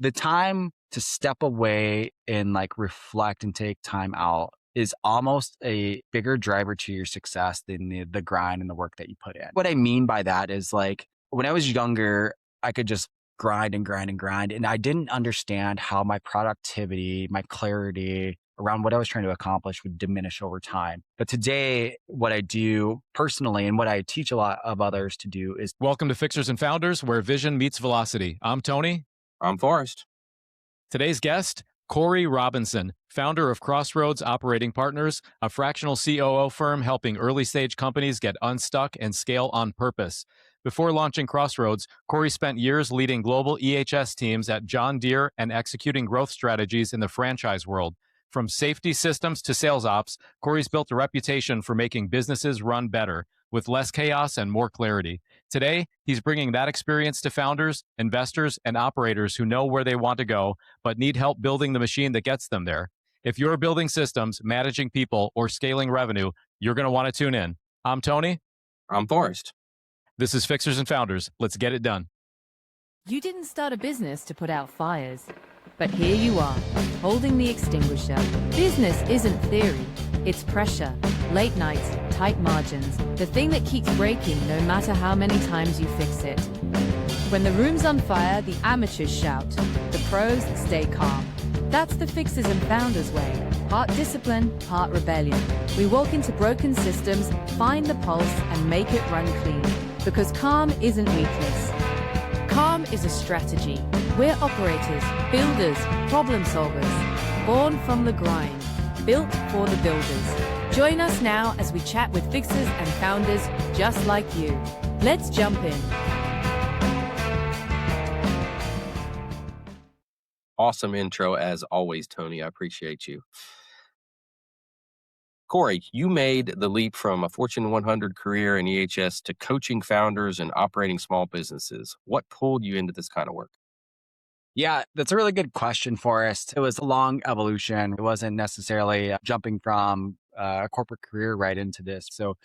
the time to step away and like reflect and take time out is almost a bigger driver to your success than the grind and the work that you put in. What I mean by that is like when I was younger, I could just grind and grind and grind. And I didn't understand how my productivity, my clarity around what I was trying to accomplish would diminish over time. But today, what I do personally and what I teach a lot of others to do is Welcome to Fixers and Founders, where vision meets velocity. I'm Tony. I'm Forrest. Today's guest, Corey Robinson, founder of Crossroads Operating Partners, a fractional COO firm helping early-stage companies get unstuck and scale on purpose. Before launching Crossroads, Corey spent years leading global EHS teams at John Deere and executing growth strategies in the franchise world. From safety systems to sales ops, Corey's built a reputation for making businesses run better, with less chaos and more clarity. Today, he's bringing that experience to founders, investors, and operators who know where they want to go, but need help building the machine that gets them there. If you're building systems, managing people, or scaling revenue, you're going to want to tune in. I'm Tony. I'm Forrest. This is Fixers and Founders. Let's get it done. You didn't start a business to put out fires, but here you are, holding the extinguisher. Business isn't theory, it's pressure, late nights, tight margins, the thing that keeps breaking no matter how many times you fix it. When the room's on fire, the amateurs shout, the pros stay calm. That's the Fixers and Founders way. Part discipline, part rebellion. We walk into broken systems, find the pulse, and make it run clean. Because calm isn't weakness. Calm is a strategy. We're operators, builders, problem solvers. Born from the grind. Built for the builders. Join us now as we chat with fixers and founders just like you. Let's jump in. Awesome intro as always, Tony. I appreciate you. Corey, you made the leap from a Fortune 100 career in EHS to coaching founders and operating small businesses. What pulled you into this kind of work? Yeah, that's a really good question, Forrest. It was a long evolution. It wasn't necessarily jumping from a corporate career right into this. So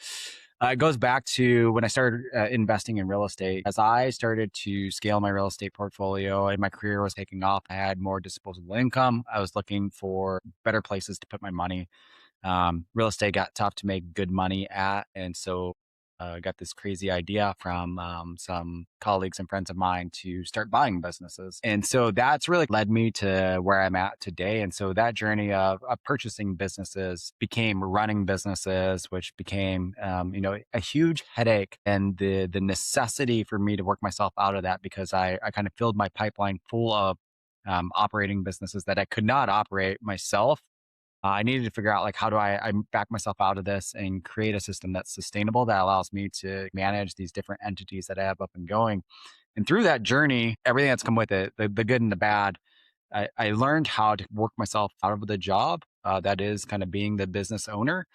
it goes back to when I started investing in real estate. As I started to scale my real estate portfolio and my career was taking off, I had more disposable income. I was looking for better places to put my money. Real estate got tough to make good money at. And so I got this crazy idea from some colleagues and friends of mine to start buying businesses. And so that's really led me to where I'm at today. And so that journey of purchasing businesses became running businesses, which became, a huge headache, and the necessity for me to work myself out of that because I kind of filled my pipeline full of operating businesses that I could not operate myself. I needed to figure out like how do I back myself out of this and create a system that's sustainable that allows me to manage these different entities that I have up and going. And through that journey, everything that's come with it, the good and the bad, I learned how to work myself out of the job. That is kind of being the business owner.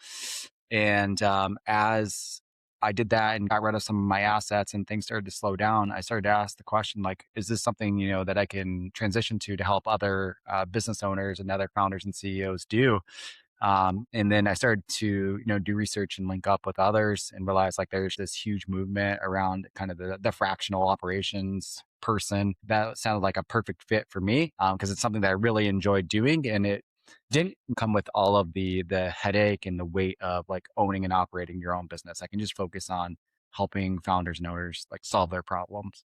And as I did that and got rid of some of my assets and things started to slow down, I started to ask the question, like, is this something, that I can transition to help other business owners and other founders and CEOs do? And then I started to, do research and link up with others and realize like there's this huge movement around kind of the fractional operations person. That sounded like a perfect fit for me because it's something that I really enjoyed doing, and it didn't come with all of the headache and the weight of like owning and operating your own business. I can just focus on helping founders and owners like solve their problems.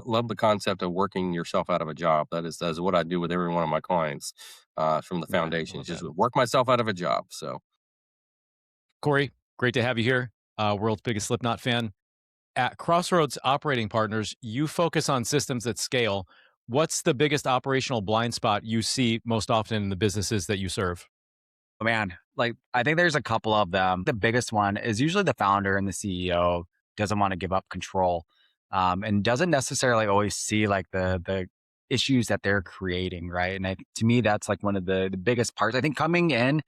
Love the concept of working yourself out of a job. That is what I do with every one of my clients from the foundation. Love Just that. work myself out of a job. So Corey, great to have you here. World's biggest Slipknot fan. At Crossroads Operating Partners, you focus on systems that scale. What's the biggest operational blind spot you see most often in the businesses that you serve? Oh, man, like I think there's a couple of them. The biggest one is usually the founder and the CEO doesn't want to give up control and doesn't necessarily always see like the issues that they're creating, right? And to me, that's like one of the biggest parts. I think coming in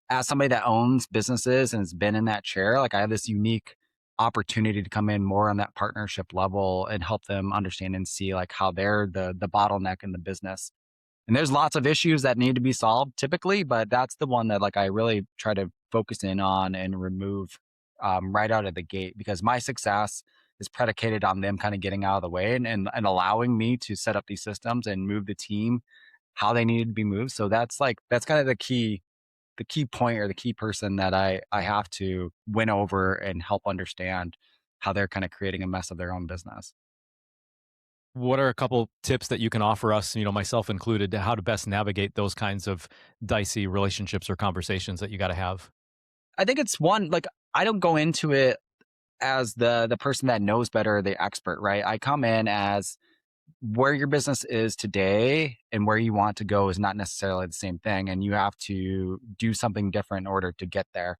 as somebody that owns businesses and has been in that chair, like I have this unique opportunity to come in more on that partnership level and help them understand and see like how they're the bottleneck in the business. And there's lots of issues that need to be solved typically, but that's the one that like I really try to focus in on and remove right out of the gate, because my success is predicated on them kind of getting out of the way and allowing me to set up these systems and move the team how they needed to be moved. So that's kind of the key point or the key person that I have to win over and help understand how they're kind of creating a mess of their own business. What are a couple tips that you can offer us, myself included, to how to best navigate those kinds of dicey relationships or conversations that you got to have? I think it's one, like, I don't go into it as the person that knows better, the expert, right? I come in as where your business is today and where you want to go is not necessarily the same thing. And you have to do something different in order to get there.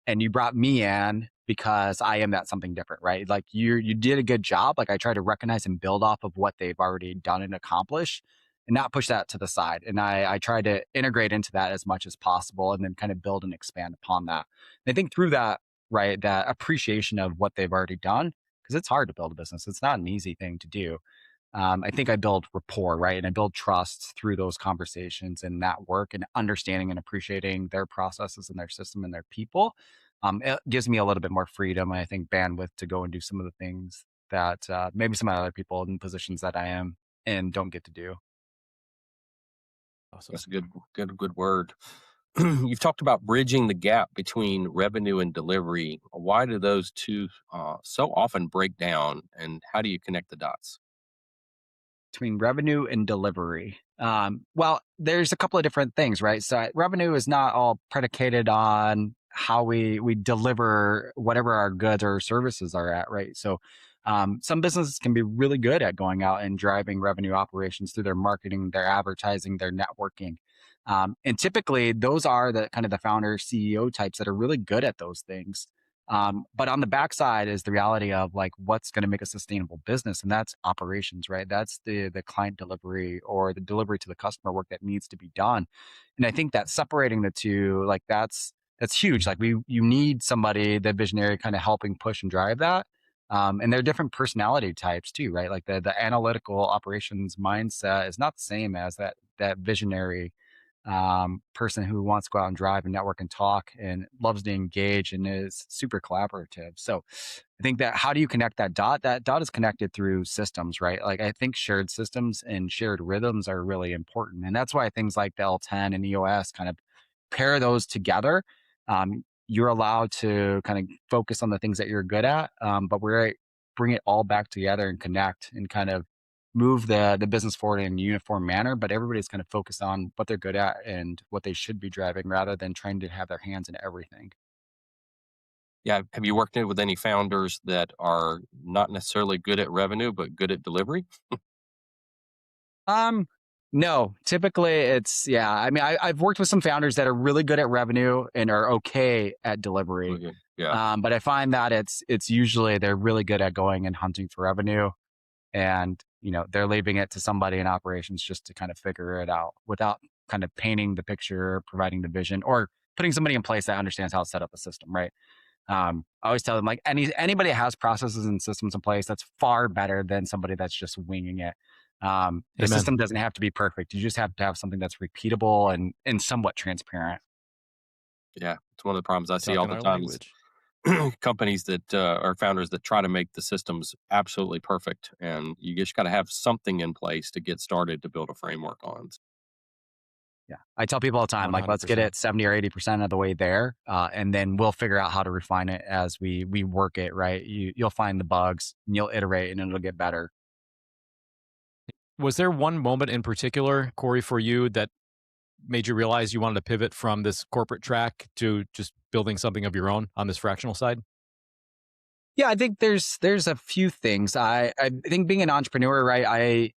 And you brought me in because I am that something different, right? Like you did a good job. Like I try to recognize and build off of what they've already done and accomplished and not push that to the side. And I try to integrate into that as much as possible and then kind of build and expand upon that. And I think through that, right, that appreciation of what they've already done, because it's hard to build a business. It's not an easy thing to do. I think I build rapport, right? And I build trust through those conversations and that work and understanding and appreciating their processes and their system and their people. It gives me a little bit more freedom and I think bandwidth to go and do some of the things that maybe some other people in positions that I am in don't get to do. Awesome. That's a good word. You've talked about bridging the gap between revenue and delivery. Why do those two so often break down, and how do you connect the dots? Between revenue and delivery. Well, there's a couple of different things, right? So revenue is not all predicated on how we deliver whatever our goods or services are at, right? So some businesses can be really good at going out and driving revenue operations through their marketing, their advertising, their networking. And typically those are the kind of the founder CEO types that are really good at those things. But on the backside is the reality of like what's going to make a sustainable business, and that's operations, right? That's the client delivery or the delivery to the customer work that needs to be done. And I think that separating the two, like that's huge. Like you need somebody, the visionary, kind of helping push and drive that. And there are different personality types too, right? Like the analytical operations mindset is not the same as that visionary person who wants to go out and drive and network and talk and loves to engage and is super collaborative. So I think that how do you connect that dot? That dot is connected through systems, right? Like I think shared systems and shared rhythms are really important. And that's why things like the L10 and EOS kind of pair those together. You're allowed to kind of focus on the things that you're good at, but we're bring it all back together and connect and kind of move the business forward in a uniform manner, but everybody's kind of focused on what they're good at and what they should be driving rather than trying to have their hands in everything. Yeah, have you worked with any founders that are not necessarily good at revenue, but good at delivery? Um, no, typically it's, yeah. I mean, I've worked with some founders that are really good at revenue and are okay at delivery. Okay. Yeah. But I find that it's usually they're really good at going and hunting for revenue and, they're leaving it to somebody in operations just to kind of figure it out without kind of painting the picture, providing the vision or putting somebody in place that understands how to set up a system, right? I always tell them like anybody that has processes and systems in place, that's far better than somebody that's just winging it. The Amen. system doesn't have to be perfect. You just have to have something that's repeatable and somewhat transparent. Yeah. It's one of the problems I see all Talking the our time is language. companies that are founders that try to make the systems absolutely perfect. And you just got to have something in place to get started to build a framework on. Yeah. I tell people all the time, like, let's get 100%. it 70 or 80% of the way there. And then we'll figure out how to refine it as we work it, right? You'll find the bugs and you'll iterate and it'll get better. Was there one moment in particular, Corey, for you that made you realize you wanted to pivot from this corporate track to just building something of your own on this fractional side? Yeah, I think there's a few things. I think being an entrepreneur, right?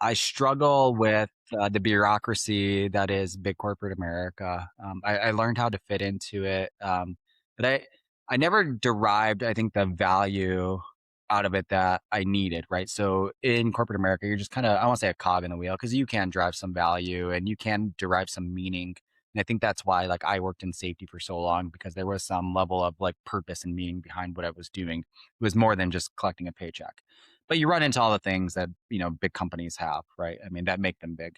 I struggle with the bureaucracy that is big corporate America. I learned how to fit into it, but I never derived, I think, the value out of it that I needed. Right. So in corporate America, you're just kind of, I won't say a cog in the wheel because you can drive some value and you can derive some meaning. And I think that's why like I worked in safety for so long because there was some level of like purpose and meaning behind what I was doing. It was more than just collecting a paycheck. But you run into all the things that, big companies have, right? I mean, that make them big.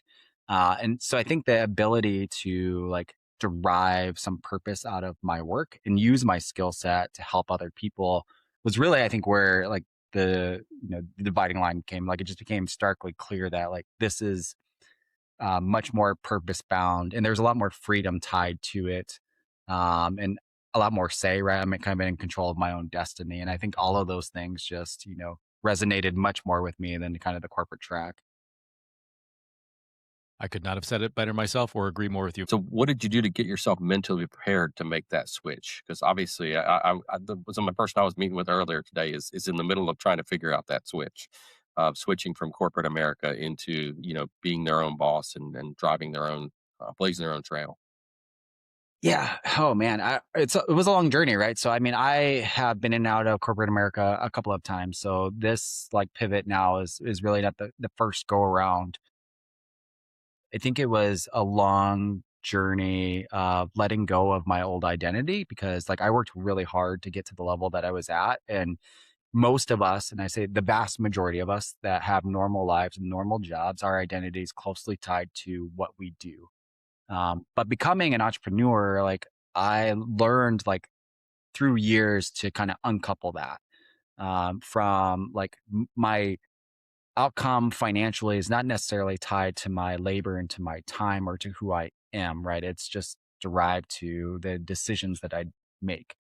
And so I think the ability to like derive some purpose out of my work and use my skill set to help other people was really, I think, where like the dividing line came. Like it just became starkly clear that like this is much more purpose bound, and there's a lot more freedom tied to it, and a lot more say. Right, I'm kind of in control of my own destiny, and I think all of those things just resonated much more with me than kind of the corporate track. I could not have said it better myself or agree more with you. So, what did you do to get yourself mentally prepared to make that switch? Because obviously, the person I was meeting with earlier today is in the middle of trying to figure out that switch of switching from corporate America into being their own boss and driving their own, blazing their own trail. Yeah. Oh man, it was a long journey, right? So I mean, I have been in and out of corporate America a couple of times. So this like pivot now is really not the first go around. I think it was a long journey of letting go of my old identity because like I worked really hard to get to the level that I was at. And most of us, and I say the vast majority of us that have normal lives and normal jobs, our identity is closely tied to what we do. But becoming an entrepreneur, like I learned like through years to kind of uncouple that from like my outcome financially is not necessarily tied to my labor and to my time or to who I am, right? It's just derived to the decisions that I make.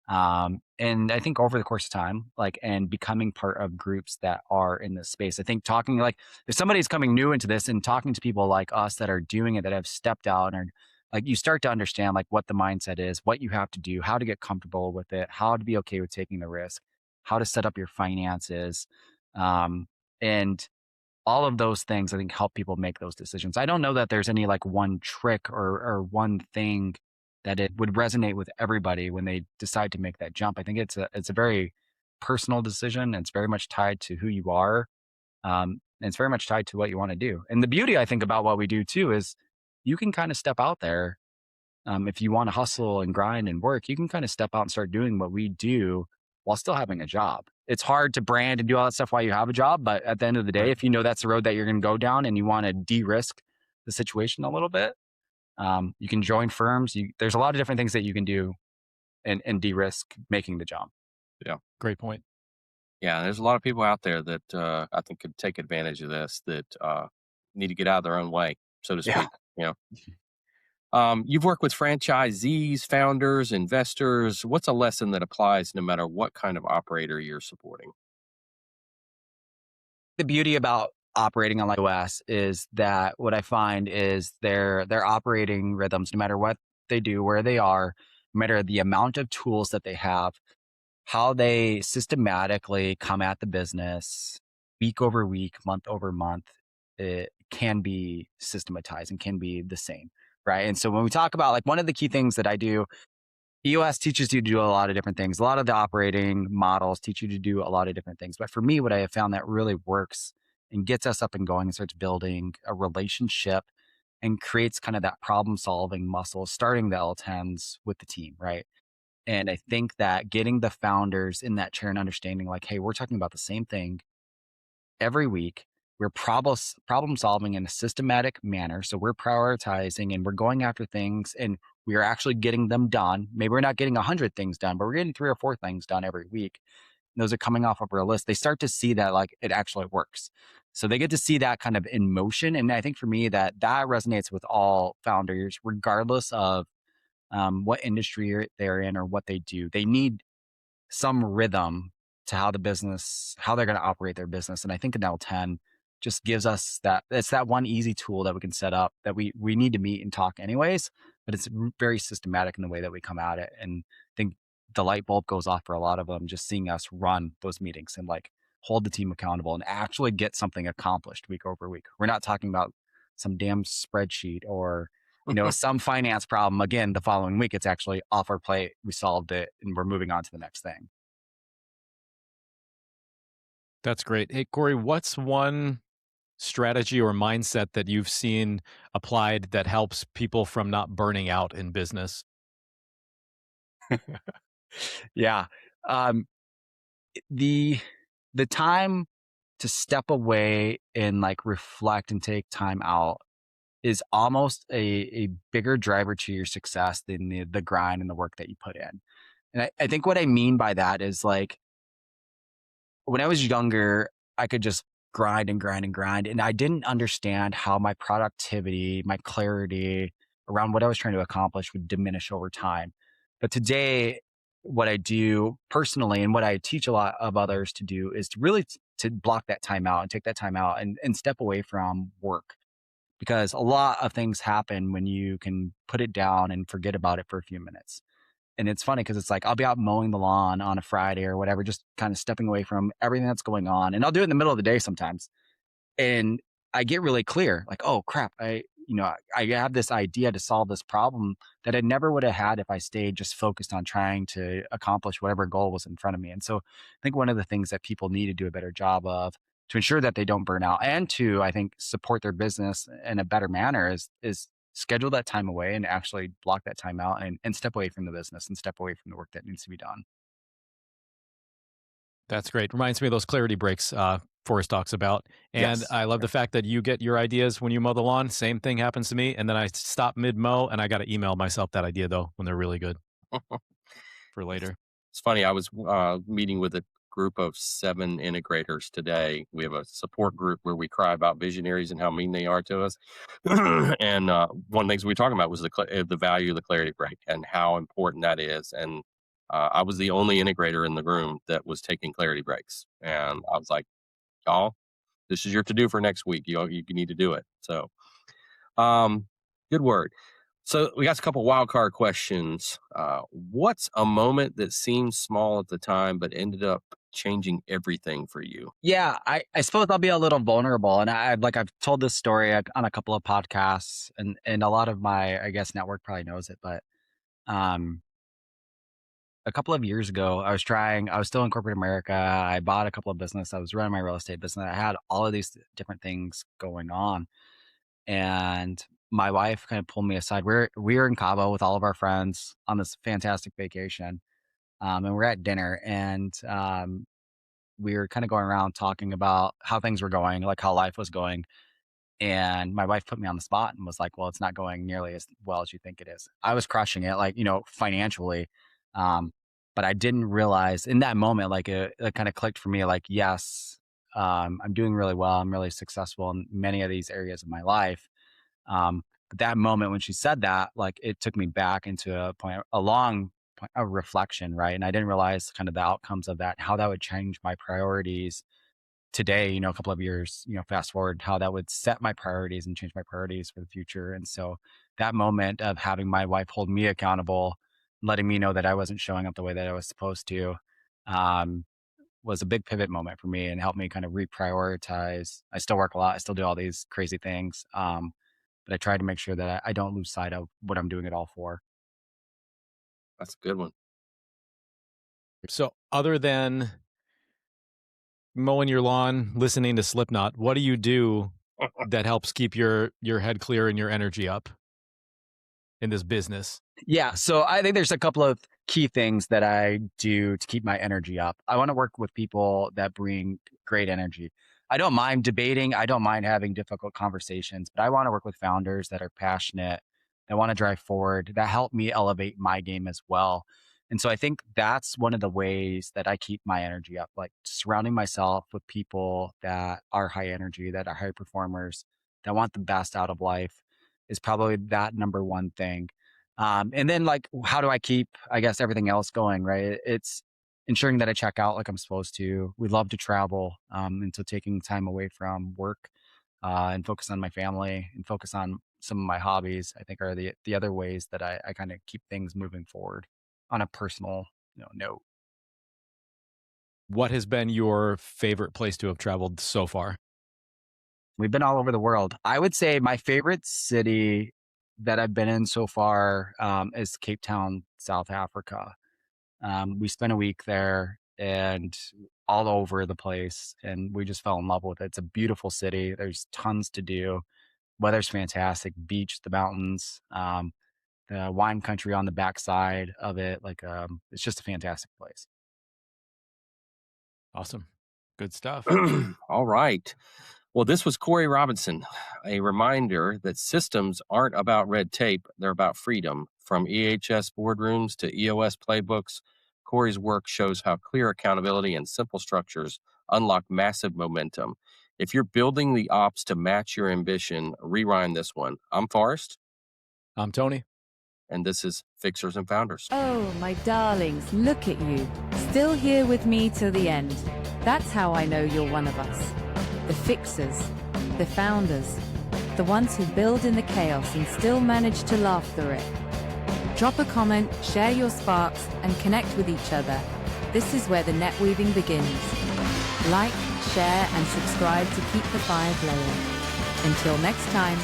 And I think over the course of time, like, and becoming part of groups that are in this space, I think talking like if somebody's coming new into this and talking to people like us that are doing it, that have stepped out and like you start to understand like what the mindset is, what you have to do, how to get comfortable with it, how to be okay with taking the risk, how to set up your finances. Um, and all of those things, I think, help people make those decisions. I don't know that there's any like one trick or one thing that it would resonate with everybody when they decide to make that jump. I think it's a very personal decision. And it's very much tied to who you are. And it's very much tied to what you want to do. And the beauty, I think, about what we do too is you can kind of step out there. If you want to hustle and grind and work, you can kind of step out and start doing what we do while still having a job. It's hard to brand and do all that stuff while you have a job, but at the end of the day, Right. if you know that's the road that you're going to go down and you want to de-risk the situation a little bit, you can join firms. There's a lot of different things that you can do and de-risk making the jump. Yeah. Great point. Yeah. There's a lot of people out there that I think could take advantage of this that need to get out of their own way, so to Yeah. speak. You know. You've worked with franchisees, founders, investors. What's a lesson that applies no matter what kind of operator you're supporting? The beauty about operating on like OS is that what I find is their operating rhythms, no matter what they do, where they are, no matter the amount of tools that they have, how they systematically come at the business week over week, month over month, it can be systematized and can be the same. Right. And so when we talk about like one of the key things that I do, EOS teaches you to do a lot of different things. A lot of the operating models teach you to do a lot of different things. But for me, what I have found that really works and gets us up and going and starts building a relationship and creates kind of that problem solving muscle, starting the L10s with the team. Right. And I think that getting the founders in that chair and understanding like, hey, we're talking about the same thing every week. We're problem solving in a systematic manner. So we're prioritizing and we're going after things and we are actually getting them done. Maybe we're not getting 100 things done, but we're getting 3 or 4 things done every week. And those are coming off of our list. They start to see that like it actually works. So they get to see that kind of in motion. And I think for me that resonates with all founders, regardless of what industry they're in or what they do. They need some rhythm to how they're going to operate their business. And I think an L10 just gives us that. It's that one easy tool that we can set up that we need to meet and talk anyways, but it's very systematic in the way that we come at it. And I think the light bulb goes off for a lot of them, just seeing us run those meetings and like hold the team accountable and actually get something accomplished week over week. We're not talking about some damn spreadsheet or some finance problem again the following week. It's actually off our plate. We solved it and we're moving on to the next thing. That's great. Hey, Corey, what's one strategy or mindset that you've seen applied that helps people from not burning out in business? Yeah. The time to step away and like reflect and take time out is almost a bigger driver to your success than the grind and the work that you put in. And I think what I mean by that is like when I was younger, I could just grind and grind and grind. And I didn't understand how my productivity, my clarity around what I was trying to accomplish would diminish over time. But today, what I do personally and what I teach a lot of others to do is to really to block that time out and take that time out and step away from work, because a lot of things happen when you can put it down and forget about it for a few minutes. And it's funny because it's like I'll be out mowing the lawn on a Friday or whatever, just kind of stepping away from everything that's going on. And I'll do it in the middle of the day sometimes. And I get really clear, like, oh crap, I have this idea to solve this problem that I never would have had if I stayed just focused on trying to accomplish whatever goal was in front of me. And so I think one of the things that people need to do a better job of to ensure that they don't burn out and to, I think, support their business in a better manner is schedule that time away and actually block that time out and step away from the business and step away from the work that needs to be done. That's great. Reminds me of those clarity breaks Forrest talks about. And Yes. I love the fact that you get your ideas when you mow the lawn. Same thing happens to me. And then I stop mid mow and I got to email myself that idea though when they're really good for later. It's funny. I was meeting with a group of 7 integrators today. We have a support group where we cry about visionaries and how mean they are to us. And one of the things we were talking about was the value of the clarity break and how important that is. And I was the only integrator in the room that was taking clarity breaks. And I was like, y'all, this is your to do for next week. You need to do it. So, good word. So we got a couple wild card questions. What's a moment that seemed small at the time but ended up changing everything for you? Yeah, I suppose I'll be a little vulnerable, and I've told this story on a couple of podcasts, and a lot of my, I guess, network probably knows it. But um, a couple of years ago, I was still in corporate America. I bought a couple of business. I was running my real estate business. I had all of these different things going on, and my wife kind of pulled me aside. We were in Cabo with all of our friends on this fantastic vacation, and we're at dinner, and we were kind of going around talking about how things were going, like how life was going. And my wife put me on the spot and was like, well, it's not going nearly as well as you think it is. I was crushing it, like, financially. Um, but I didn't realize in that moment, like it kind of clicked for me, like, yes, I'm doing really well. I'm really successful in many of these areas of my life. But that moment when she said that, like it took me back into a long point of reflection, right? And I didn't realize kind of the outcomes of that, how that would change my priorities today, a couple of years, fast forward, how that would set my priorities and change my priorities for the future. And so that moment of having my wife hold me accountable, letting me know that I wasn't showing up the way that I was supposed to, um, was a big pivot moment for me and helped me kind of reprioritize. I still work a lot. I still do all these crazy things. But I try to make sure that I don't lose sight of what I'm doing it all for. That's a good one. So other than mowing your lawn, listening to Slipknot, what do you do that helps keep your head clear and your energy up in this business? Yeah. So I think there's a couple of key things that I do to keep my energy up. I want to work with people that bring great energy. I don't mind debating. I don't mind having difficult conversations, but I want to work with founders that are passionate, that want to drive forward, that help me elevate my game as well. And so I think that's one of the ways that I keep my energy up, like surrounding myself with people that are high energy, that are high performers, that want the best out of life is probably that number one thing. And then like, how do I keep, I guess, everything else going, right? It's ensuring that I check out like I'm supposed to. We love to travel. And so taking time away from work and focus on my family and focus on some of my hobbies, I think are the other ways that I kind of keep things moving forward on a personal note. What has been your favorite place to have traveled so far? We've been all over the world. I would say my favorite city that I've been in so far is Cape Town, South Africa. We spent a week there and all over the place, and we just fell in love with it. It's a beautiful city. There's tons to do. Weather's fantastic. Beach, the mountains, the wine country on the backside of it. Like, it's just a fantastic place. Awesome. Good stuff. All right. Well, this was Corey Robinson, a reminder that systems aren't about red tape, they're about freedom. From EHS boardrooms to EOS playbooks, Corey's work shows how clear accountability and simple structures unlock massive momentum. If you're building the ops to match your ambition, rewind this one. I'm Forrest, I'm Tony. and this is Fixers and Founders. Oh, my darlings, look at you. Still here with me till the end. That's how I know you're one of us. The fixers, the founders, the ones who build in the chaos and still manage to laugh through it. Drop a comment, share your sparks, and connect with each other. This is where the net weaving begins. Like, share, and subscribe to keep the fire blowing. Until next time.